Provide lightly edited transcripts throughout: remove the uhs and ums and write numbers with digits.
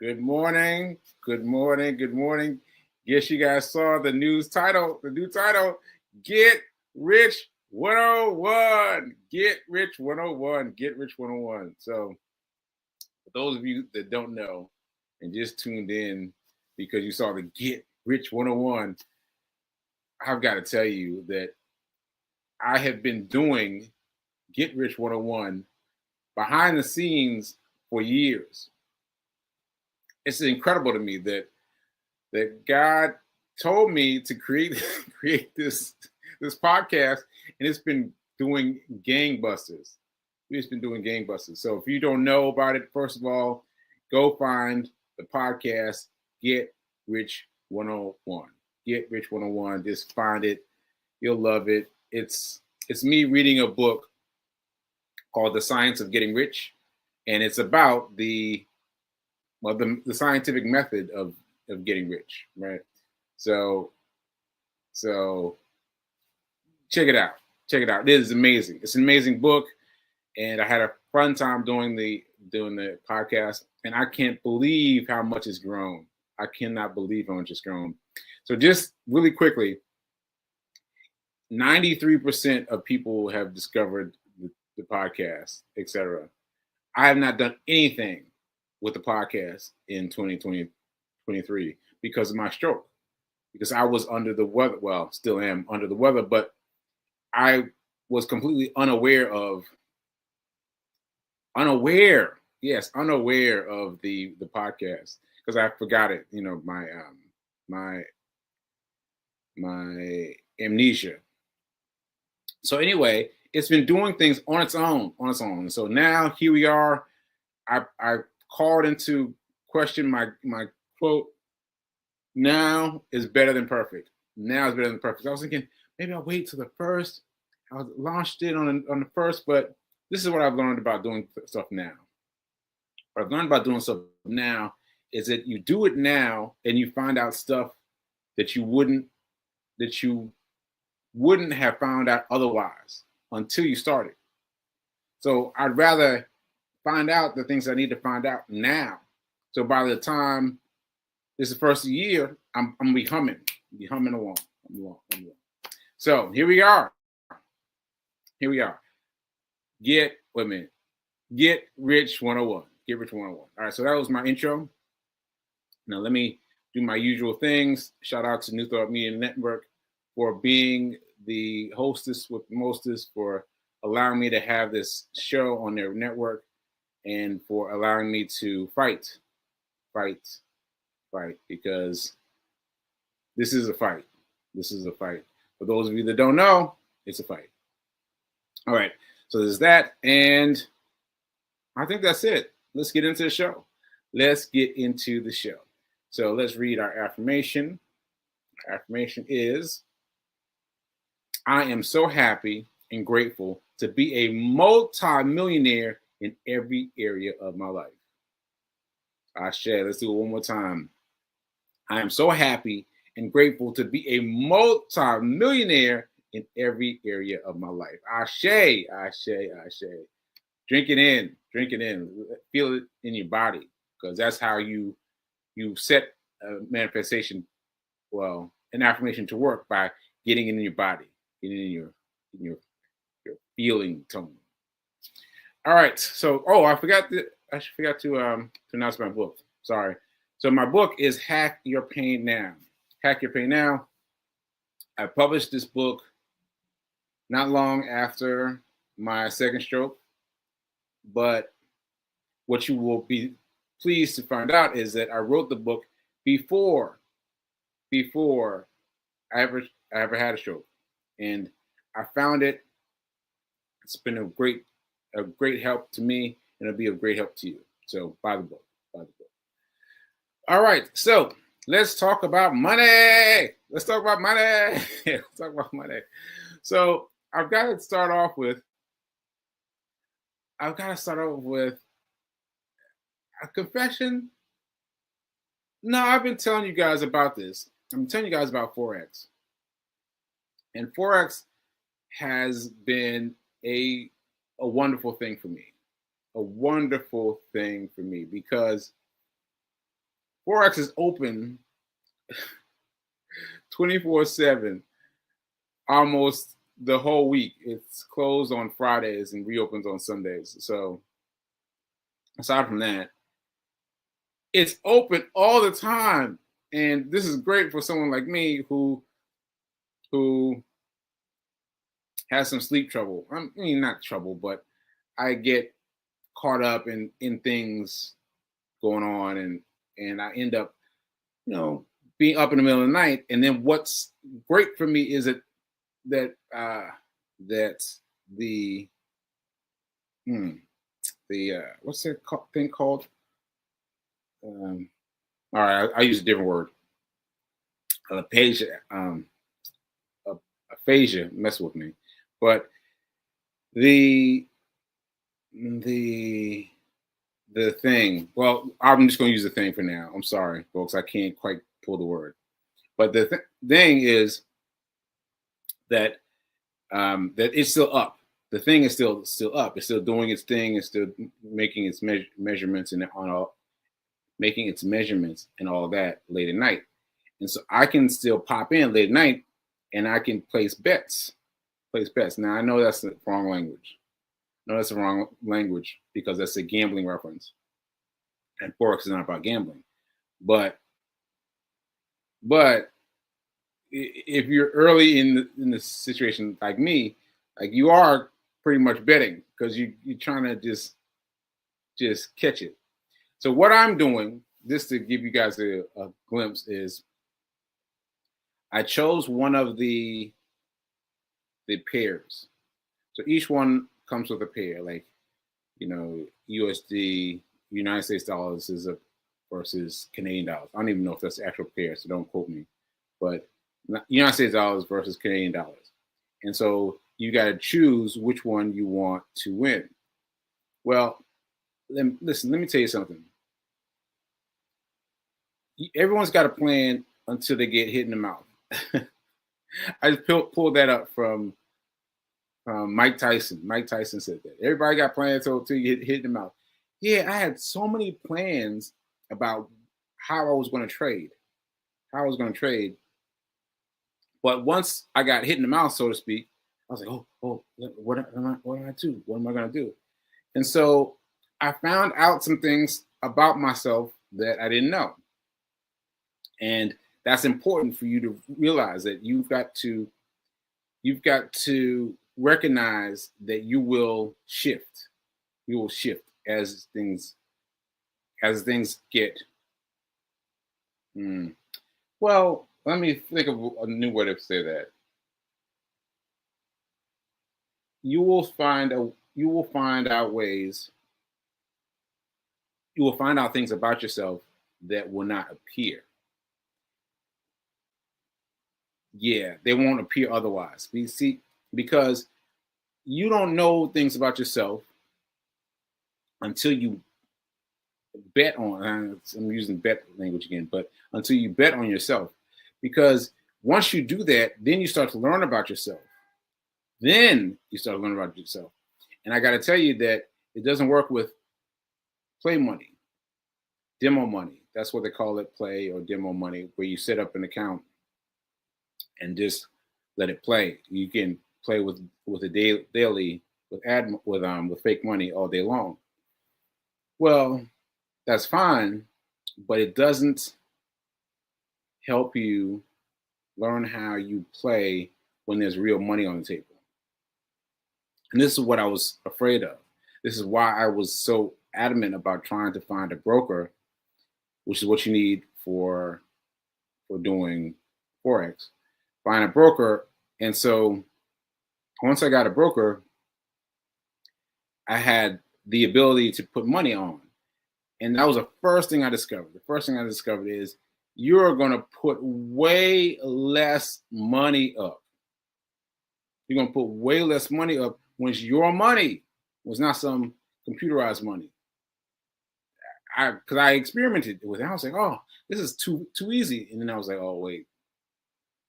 Good morning. Good morning. Good morning. Guess you guys saw the new title, Get Rich 101. Get Rich 101. Get Rich 101. So, for those of you that don't know and just tuned in because you saw the Get Rich 101, I've got to tell you that I have been doing Get Rich 101 behind the scenes for years. It's incredible to me that God told me to create this podcast, and it's been doing gangbusters. It's been doing gangbusters. So if you don't know about it, first of all, go find the podcast Get Rich 101. Get Rich 101. Just find it. You'll love it. It's me reading a book called The Science of Getting Rich, and it's about the scientific method of getting rich, right? So check it out. Check it out. It is amazing. It's an amazing book, and I had a fun time doing the podcast, and I can't believe how much it's grown. I cannot believe how much it's grown. So just really quickly, 93% of people have discovered the podcast, etc. I have not done anything with the podcast in 2023 because of my stroke, because I was under the weather. Well, still am under the weather, but I was completely unaware of the podcast because I forgot it. You know, my amnesia. So anyway, it's been doing things on its own. So now here we are. I called into question my quote. Now is better than perfect. Now is better than perfect. I was thinking maybe I'll wait till the first. I launched it on the first, but this is what I've learned about doing stuff now. What I've learned about doing stuff now is that you do it now and you find out stuff that you wouldn't have found out otherwise until you started. So I'd rather find out the things I need to find out now. So by the time this is the first year, I'm gonna be humming along. So here we are. Get Rich 101. Get Rich 101. All right, so that was my intro. Now let me do my usual things. Shout out to New Thought Media Network for being the hostess with mostest, for allowing me to have this show on their network, and for allowing me to fight, because this is a fight. For those of you that don't know, it's a fight. All right, so there's that, and I think that's it. Let's get into the show. So let's read our affirmation. Our affirmation is, I am so happy and grateful to be a multi-millionaire in every area of my life. Ashe, let's do it one more time. I am so happy and grateful to be a multi-millionaire in every area of my life. Ashe. Drink it in. Feel it in your body, because that's how you set a manifestation, an affirmation to work, by getting it in your body, getting it in your feeling tone. All right. So, I forgot to announce my book. Sorry. So my book is Hack Your Pain Now. Hack Your Pain Now. I published this book not long after my second stroke, but what you will be pleased to find out is that I wrote the book before I ever had a stroke, and I found it. It's been a great help to me, and it'll be a great help to you. So buy the book. All right, so let's talk about money. So I've got to start off with a confession. No, I've been telling you guys about this. I'm telling you guys about Forex. And Forex has been a wonderful thing for me. Because Forex is open 24/7 almost the whole week. It's closed on Fridays and reopens on Sundays. So aside from that, it's open all the time. And this is great for someone like me who has some sleep trouble. I mean, not trouble, but I get caught up in things going on, and I end up, being up in the middle of the night. And then what's great for me is that that the what's that thing called? All right, I use a different word. Aphasia, aphasia, mess with me, but the the the thing. Well, I'm just going to use the thing for now. I'm sorry, folks, I can't quite pull the word. But the thing is that that it's still up. The thing is still up. It's still doing its thing. It's still making its measurements and making its measurements and all that late at night. And so I can still pop in late at night and I can place bets. Now I know that's the wrong language. No, that's the wrong language because that's a gambling reference. And Forex is not about gambling. But if you're early in the situation like me, like you are pretty much betting because you're trying to just catch it. So what I'm doing, just to give you guys a glimpse, is I chose one of the pairs. So each one comes with a pair, like USD, United States dollars versus Canadian dollars. I don't even know if that's the actual pair, so don't quote me. But United States dollars versus Canadian dollars. And so you got to choose which one you want to win. Well, listen, let me tell you something. Everyone's got a plan until they get hit in the mouth. I just pulled that up from Mike Tyson. Mike Tyson said that. Everybody got plans until you get hit in the mouth. Yeah, I had so many plans about how I was going to trade. But once I got hit in the mouth, so to speak, I was like, oh, what am I do? What am I going to do? And so I found out some things about myself that I didn't know. And that's important for you to realize that you've got to recognize that you will shift. You will shift as things get. Well, let me think of a new way to say that. You will find out things about yourself that will not appear. Yeah, they won't appear otherwise. Because you don't know things about yourself until you bet on. I'm using bet language again, but until you bet on yourself. Because once you do that, then you start to learn about yourself. And I got to tell you that it doesn't work with play money, demo money. That's what they call it, play or demo money, where you set up an account and just let it play. You can play with a daily with fake money all day long. Well, that's fine, but it doesn't help you learn how you play when there's real money on the table. And this is what I was afraid of. This is why I was so adamant about trying to find a broker, which is what you need for doing Forex. Find a broker. And so once I got a broker, I had the ability to put money on. And that was the first thing I discovered. The first thing I discovered is you're going to put way less money up. You're going to put way less money up when it's your money. It was not some computerized money. Because I experimented with it. I was like, oh, this is too easy. And then I was like, oh, wait,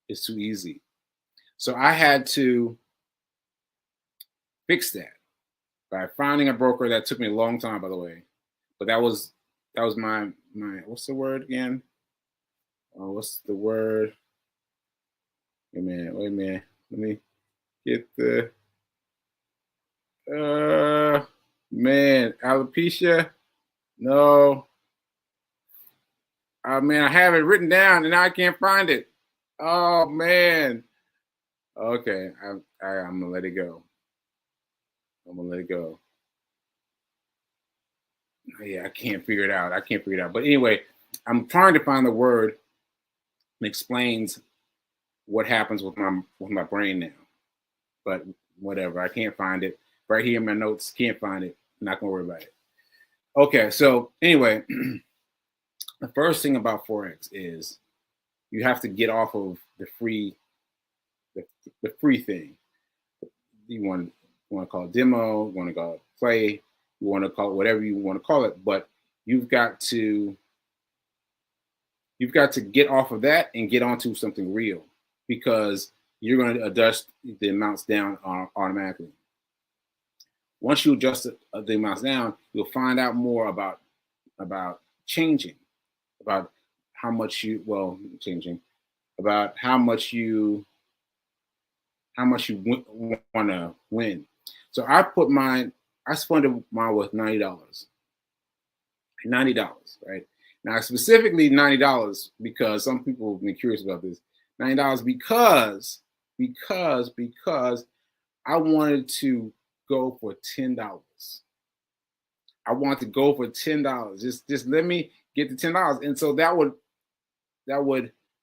it's too easy. So I had to fix that by finding a broker. That took me a long time, by the way. But that was my what's the word again? Oh, what's the word? Wait a minute. Let me get the alopecia. No. Man, I have it written down and now I can't find it. Oh man. Okay, I'm gonna let it go. Yeah, I can't figure it out. But anyway, I'm trying to find the word that explains what happens with my brain now. But whatever, I can't find it. Right here in my notes, can't find it. I'm not gonna worry about it. Okay, so anyway, the first thing about Forex is you have to get off of the free thing. You want to call it demo, you want to call it play, you want to call it whatever you want to call it, but you've got to get off of that and get onto something real, because you're going to adjust the amounts down automatically. Once you adjust the amounts down, you'll find out more about changing, about how much you about how much you want to win. So I funded mine with $90. Right? Now, specifically $90 because some people have been curious about this. $90 because I wanted to go for $10. I want to go for $10. Just let me get the $10, and so that would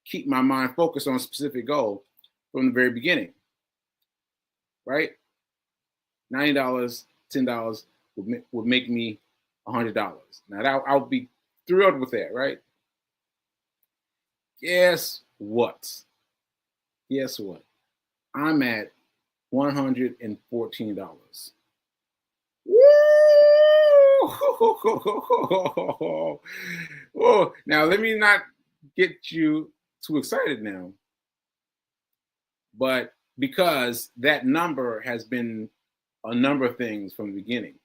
keep my mind focused on a specific goal from the very beginning. Right? $90, $10 would make me $100. Now I'll be thrilled with that, right? Guess what? I'm at $114. Woo! Oh, now let me not get you too excited now, but because that number has been a number of things from the beginning.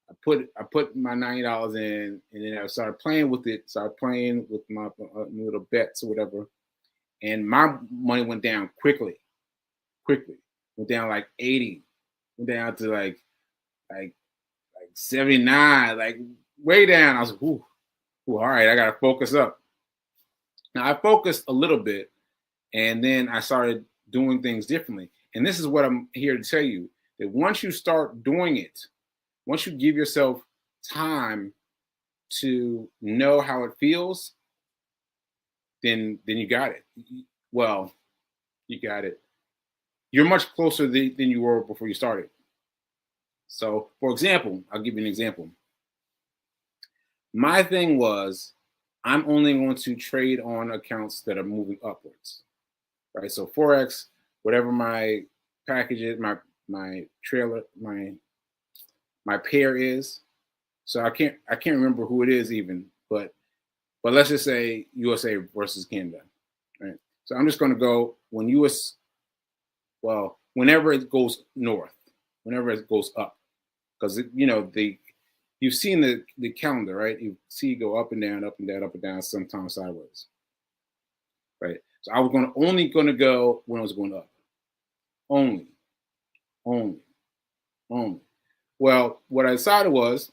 I put my $90 in, and then I started playing with it. Started playing with my little bets or whatever, and my money went down quickly. Went down like 80. Went down to like 79, like way down. I was like, ooh, all right, I gotta focus up. Now I focused a little bit, and then I started doing things differently. And this is what I'm here to tell you: that once you start doing it, once you give yourself time to know how it feels, then you got it. Well, you got it. You're much closer than you were before you started. So, for example, I'll give you an example. My thing was, I'm only going to trade on accounts that are moving upwards, right? So Forex, whatever my package is, my trailer, my pair is. So I can't remember who it is even, but let's just say USA versus Canada, right? So I'm just going to go whenever it goes north, whenever it goes up, because you've seen the calendar, right? You see it go up and down, up and down, up and down, sometimes sideways, right? So I was only going to go when I was going up, only. Well, what I decided was,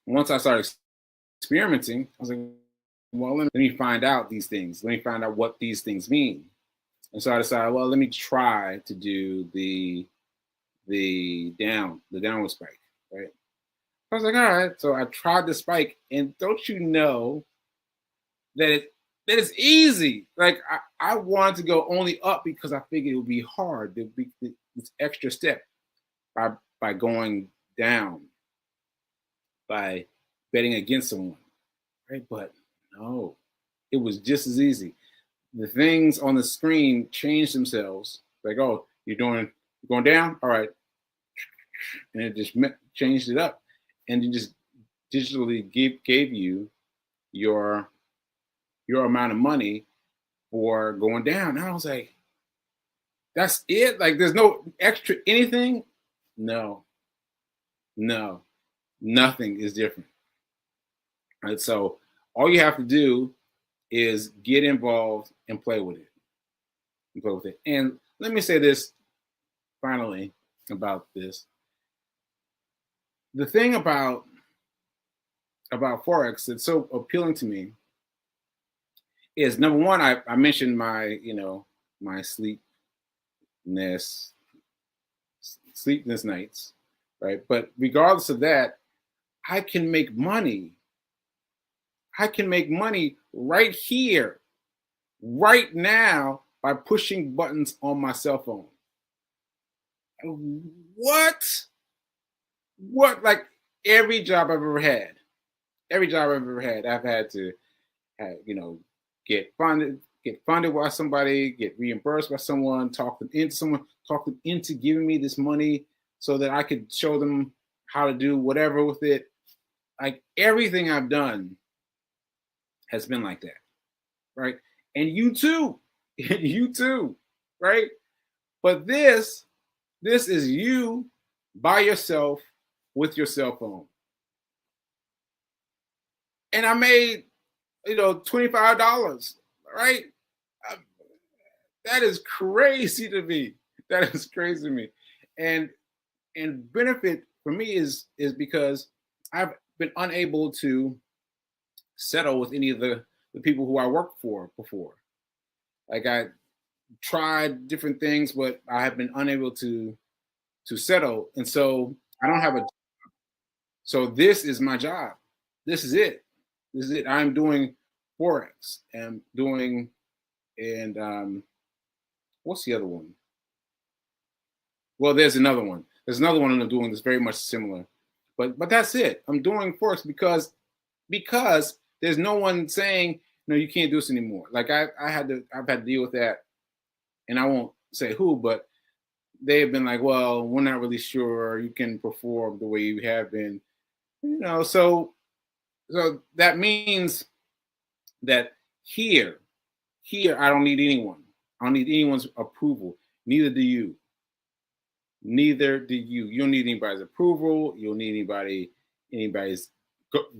once I started experimenting, I was like, well, let me find out these things. Let me find out what these things mean. And so I decided, well, let me try to do the downward spike, right? I was like, all right. So I tried the spike, and don't you know that it's easy? Like I wanted to go only up because I figured it would be hard. There'd be this extra step by going down, by betting against someone, right? But no, it was just as easy. The things on the screen changed themselves. Like, oh, you're going down? All right. And it just changed it up. And it just digitally gave you your amount of money for going down. And I was like, that's it? Like, there's no extra anything? No, nothing is different. Right? So all you have to do is get involved and play with it. And play with it. And let me say this finally about this. The thing about Forex that's so appealing to me is, number one, I mentioned my, my sleepless nights, right? But regardless of that, I can make money. I can make money right here, right now, by pushing buttons on my cell phone. What? What? Like every job I've ever had, I've had to have, get funded by somebody, get reimbursed by someone, talk them into giving me this money so that I could show them how to do whatever with it. Like everything I've done has been like that, right? And you too, you too, right? But this is you by yourself with your cell phone. And I made, $25, right? That is crazy to me. That is crazy to me. And benefit for me is because I've been unable to settle with any of the people who I worked for before. Like I tried different things, but I have been unable to settle. And so I don't have a so this is my job. This is it. This is it. I'm doing Forex and doing and what's the other one? Well, there's another one. There's another one I'm doing that's very much similar. But that's it. I'm doing Forex because there's no one saying, no, you can't do this anymore. Like I've had to deal with that, and I won't say who, but they've been like, well, we're not really sure you can perform the way you have been. So that means that here I don't need anyone. I don't need anyone's approval. Neither do you. Neither do you. You don't need anybody's approval. You don't need anybody's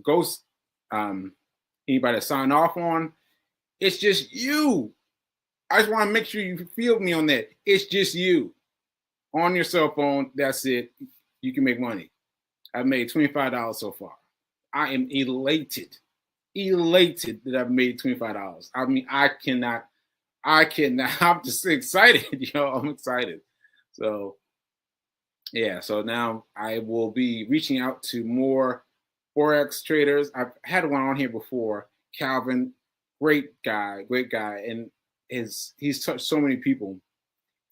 ghost, anybody to sign off on. It's just you. I just want to make sure you feel me on that. It's just you on your cell phone. That's it. You can make money. I've made $25 so far. I am elated that I've made $25. I mean, I cannot. I'm just excited, I'm excited. So yeah, so now I will be reaching out to more Forex traders. I've had one on here before, Calvin, great guy, and he's touched so many people.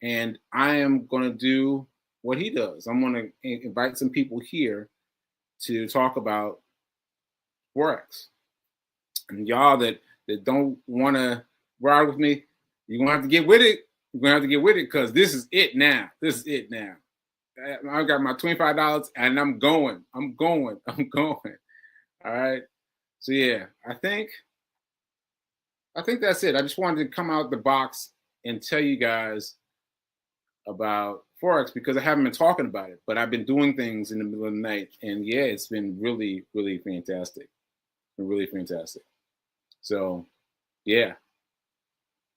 And I am going to do what he does. I'm going to invite some people here to talk about Forex. And y'all that don't want to ride with me, you're going to have to get with it. You're going to have to get with it because this is it now. I got my $25 and I'm going. All right. So yeah, I think that's it. I just wanted to come out the box and tell you guys about Forex because I haven't been talking about it, but I've been doing things in the middle of the night. And yeah, it's been really, really fantastic. Really fantastic. So yeah.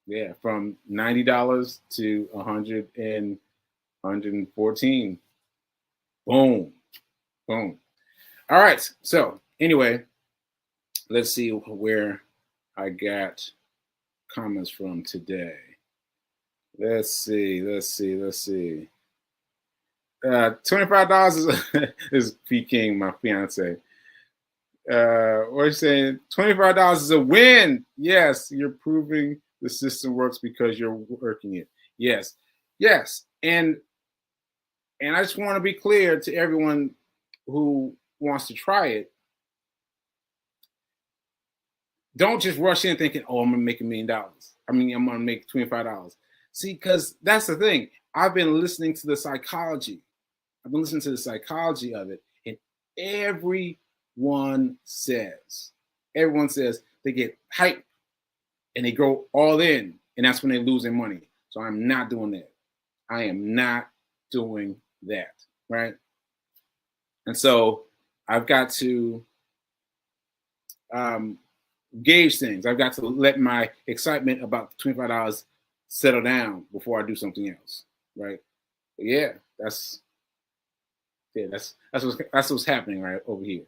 Yeah, from $90 to 114. Boom. Boom. All right. So anyway, let's see where I got comments from today. Let's see. $25 is P King, my fiance. What are you saying? $25 is a win. Yes, you're proving the system works because you're working it. Yes. And I just want to be clear to everyone who wants to try it. Don't just rush in thinking, oh, I'm going to make $1 million. I'm going to make $25. See, because that's the thing. I've been listening to the psychology. of it. And everyone says they get hyped and they go all in. And that's when they lose their money. So I'm not doing that. I am not doing that. Right. And so I've got to gauge things. I've got to let my excitement about $25 settle down before I do something else, right? But yeah, that's what's happening right over here.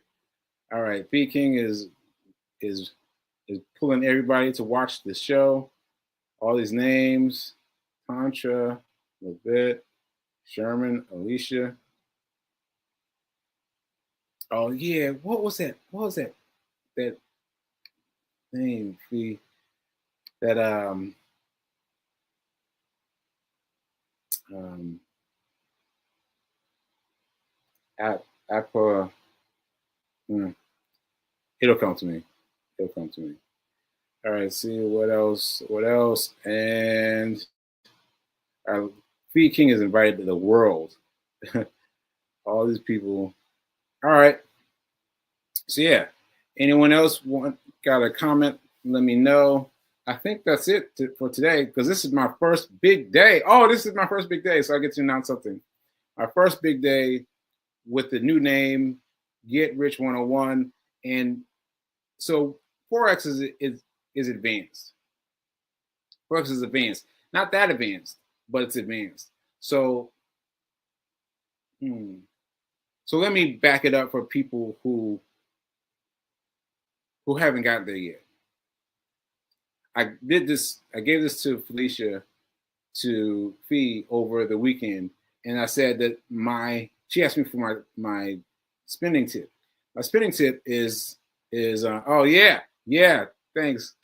All right, P King is pulling everybody to watch the show. All these names: Contra, Levette, Sherman, Alicia. Oh yeah, what was that? What was that? That name? That um app it'll come to me. It'll come to me. All right, see what else? What else? And Feed King is invited to the world. All these people. All right. So yeah, anyone else got a comment? Let me know. I think that's it for today because this is my first big day. Oh, this is my first big day, so I get to announce something. My first big day with the new name, Get Rich 101, and so Forex is advanced. Forex is advanced, not that advanced, but it's advanced. So, so let me back it up for people who haven't gotten there yet. I gave this to Felicia to feed over the weekend, and I said that she asked me for my spending tip. My spending tip is oh yeah, thanks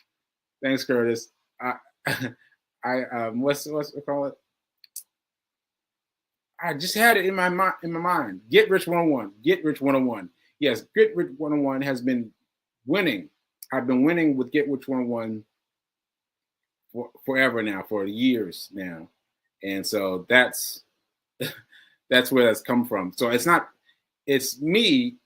Curtis. I what's we call it? I just had it in my mind. Get Rich 101. Get Rich 101. Yes, Get Rich 101 has been winning. I've been winning with Get Rich 101 forever now, for years now, and so that's where that's come from. So it's me,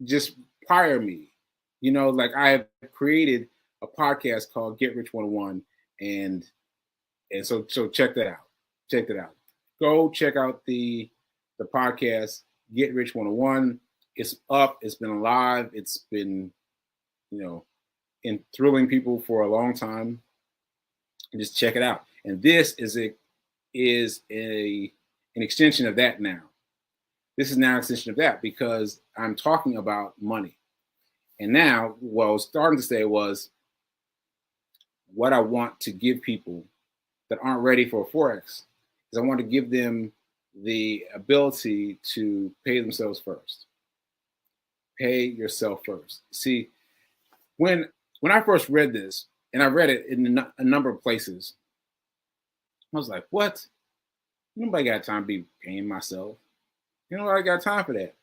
just prior me, like I have created a podcast called Get Rich 101, and so check that out. Go check out the podcast Get Rich 101. It's up. It's been live. It's been enthralling people for a long time. And just check it out. And this is an extension of that now. This is now an extension of that because I'm talking about money. And now what I was starting to say was what I want to give people that aren't ready for Forex is I want to give them the ability to pay themselves first. Pay yourself first. See, when I first read this, and I read it in a number of places, I was like, what? Nobody got time to be paying myself. I got time for that.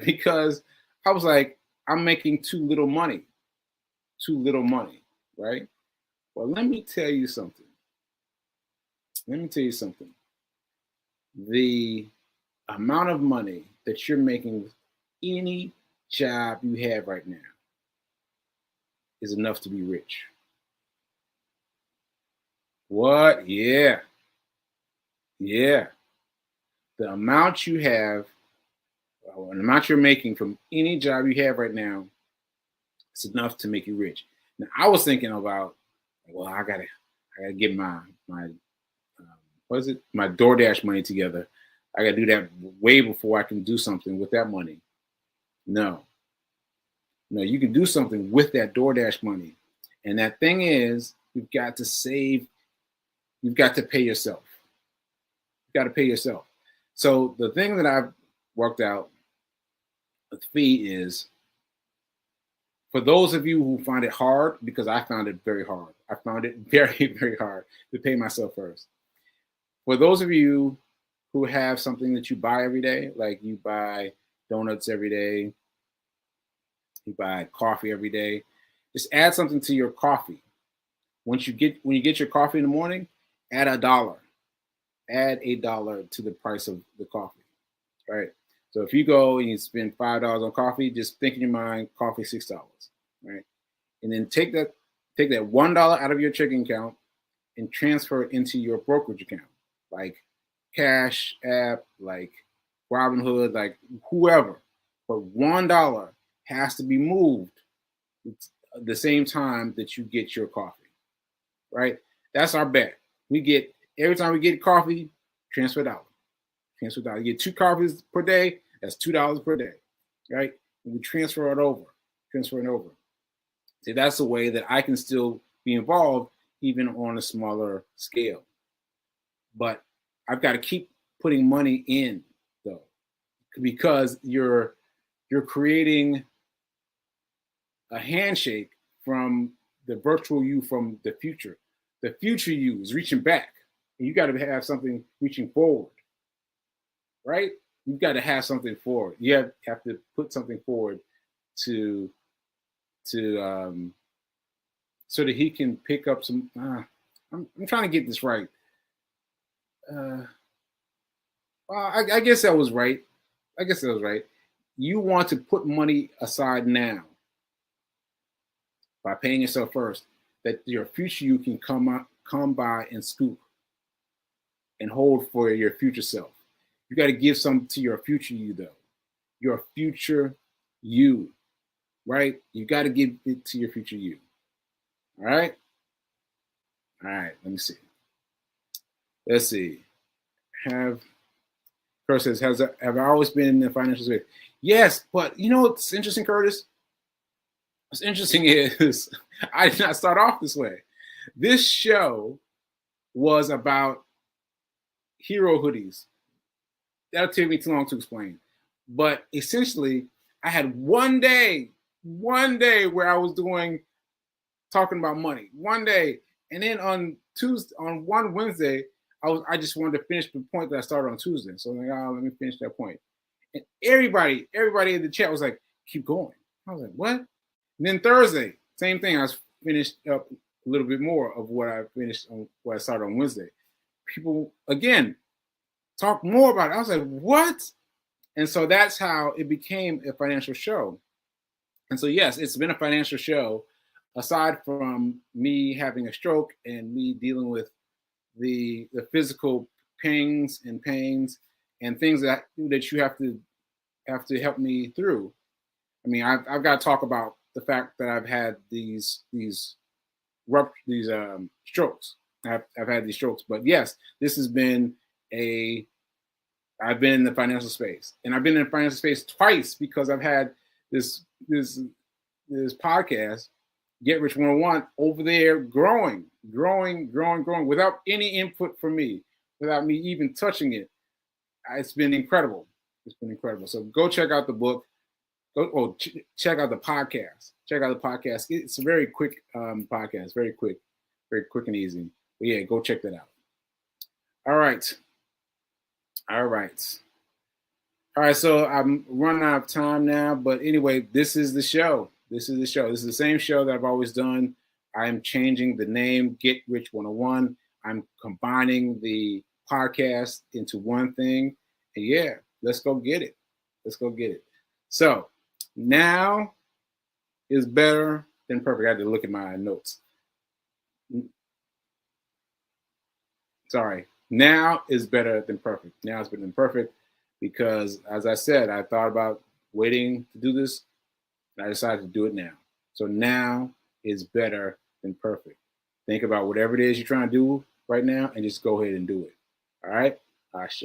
Because I was like, I'm making too little money, right? Well, let me tell you something. The amount of money that you're making with any job you have right now is enough to be rich. What? Yeah. The amount you have, the amount you're making from any job you have right now, it's enough to make you rich. Now, I was thinking about, well, I gotta get my my DoorDash money together. I gotta do that way before I can do something with that money. No, you can do something with that DoorDash money. And that thing is, you've got to save. You've got to pay yourself. You've got to pay yourself. So the thing that I've worked out with fee is, for those of you who find it hard, because I found it very hard. I found it very, very hard to pay myself first. For those of you who have something that you buy every day, like you buy donuts every day, you buy coffee every day, just add something to your coffee. When you get your coffee in the morning, add $1. Add $8 to the price of the coffee, right? So if you go and you spend $5 on coffee, just think in your mind, coffee $6, right? And then take that $1 out of your checking account and transfer it into your brokerage account, like Cash App, like Robinhood, like whoever. But $1 has to be moved the same time that you get your coffee, right? That's our bet. We get, every time we get coffee, transfer $1. Transfer $1. You get 2 coffees per day, that's $2 per day, right? And we transfer it over. See, that's a way that I can still be involved even on a smaller scale. But I've got to keep putting money in, though, because you're creating a handshake from the virtual you from the future. The future you is reaching back, and you got to have something reaching forward, right? You've got to have something forward. You have to put something forward to so that he can pick up some. I'm trying to get this right. Well, I guess that was right. You want to put money aside now by paying yourself first, that your future you can come by and scoop and hold for your future self. You got to give some to your future you, though. Your future you, right? You got to give it to your future you. All right? All right, let me see. Let's see. Curtis says, have I always been in the financial space? Yes, but you know what's interesting, Curtis? What's interesting is I did not start off this way. This show was about hero hoodies. That'll take me too long to explain. But essentially, I had one day where I was talking about money. One day. And then on one Wednesday, I just wanted to finish the point that I started on Tuesday. So I'm like, let me finish that point. And everybody in the chat was like, keep going. I was like, what? And then Thursday, same thing. I was finished up a little bit more of what I started on Wednesday. People, again, talk more about it. I was like, what? And so that's how it became a financial show. And so, yes, it's been a financial show, aside from me having a stroke and me dealing with the physical pains and pains and things that you have to help me through. I mean, I've got to talk about the fact that I've had these strokes. I've had these strokes, but yes, this has been I've been in the financial space, and I've been in the financial space twice because I've had this podcast, Get Rich 101, over there growing without any input from me, without me even touching it. It's been incredible. So go check out the book. Check out the podcast. It's a very quick podcast, very quick and easy. But yeah, go check that out. All right. So I'm running out of time now, but anyway, this is the show. This is the same show that I've always done. I'm changing the name, Get Rich 101. I'm combining the podcast into one thing. And yeah, let's go get it. So now is better than perfect. I had to look at my notes. Sorry. Now is better than perfect. Because, as I said, I thought about waiting to do this, and I decided to do it now. So now is better than perfect. Think about whatever it is you're trying to do right now and just go ahead and do it. All right? Ashe.